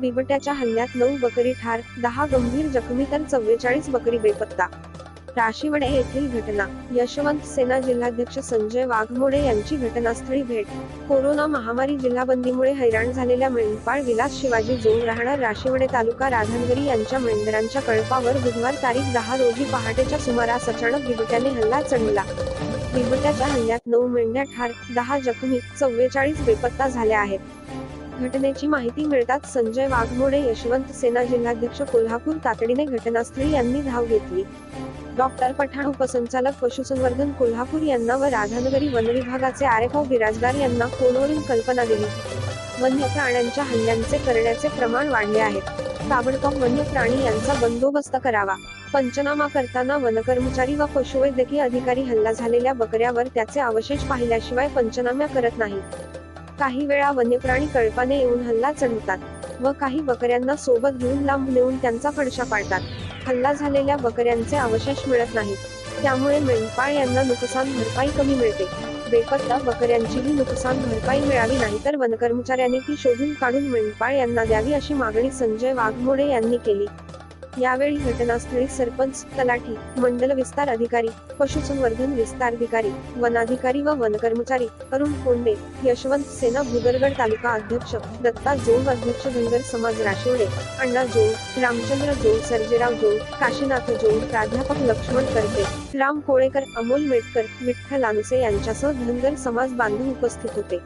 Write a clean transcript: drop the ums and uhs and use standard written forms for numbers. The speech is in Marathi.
बिबट्याच्या हल्ल्यात 9 बकरी ठार, 10 गंभीर जखमी तर 44 बकरी बेपत्ता. राशिवडे येथील घटना. यशवंत सेना जिल्हाध्यक्ष संजय वाघमोडे यांची घटनास्थळी भेट. कोरोना महामारी जिल्हाबंदीमुळे हैराण झालेल्या मेंढपाळ विलास शिवाजी जोग राहणार राशिवडे तालुका राधानगरी यांच्या मेंढरांच्या कळपावर बुधवार तारीख 10 रोजी पहाटेच्या सुमारास अचानक बिबट्याने हल्ला चढवला. बिबट्याच्या हल्ल्यात 9 मेंढ्या ठार, 10 जखमी, 44 बेपत्ता झाल्या आहेत. घटनेची माहिती मिळताच संजय वाघमोडे यशवंत सेना जिल्हाध्यक्ष कोल्हापूर तातडीने घटनास्थळी यांनी धाव घेतली. डॉक्टर पठाण उपसंचालक पशुसंवर्धन कोल्हापूर यांना व राधानगरी वनविभागाचे आरएफओ बिराजदार यांना फोनवरून कल्पना दिली. वन्य प्राण्यांच्या हल्ल्यांचे करण्याचे प्रमाण वाढले आहे. ताबडतोब वन्य प्राणी यांचा बंदोबस्त करावा. पंचनामा करताना वनकर्मचारी व पशुवैद्यकीय अधिकारी हल्ला झालेल्या बकऱ्यावर त्याचे अवशेष पाहिल्याशिवाय पंचनामा करत नाहीत. काही वेळा वन्यप्राणी कळपाने येऊन हल्ला चढवतात व काही बकऱ्यांना सोबत घेऊन लांब नेऊन त्यांचा फडशा पाडतात. हल्ला झालेल्या बकऱ्यांचे अवशेष मिळत नाहीत. त्यामुळे मेंढपाळ यांना नुकसान भरपाई कमी मिळते. बेपत्ता बकऱ्यांचीही नुकसान भरपाई मिळावी नाही तर वनकर्मचाऱ्यांनी ती शोधून काढून मेंढपाळ यांना द्यावी अशी मागणी संजय वाघमोडे यांनी केली. यावेळी घटनास्थळी सरपंच, तलाठी, मंडल विस्तार अधिकारी, पशुसंवर्धन विस्तार अधिकारी, वनाधिकारी व वनकर्मचारी, अरुण कोंडे, यशवंत सेना भुदरगड तालुका अध्यक्ष, दत्ता जोग अध्यक्ष धनगर समाज राशिवडे, अण्णा जोग, रामचंद्र जोग, सर्जेराव जोग, काशीनाथ जोग, प्राध्यापक लक्ष्मण करते, राम कोळेकर, अमोल मेटकर, विठ्ठल आनुसे यांच्यासह धनगर समाज बांधव उपस्थित होते.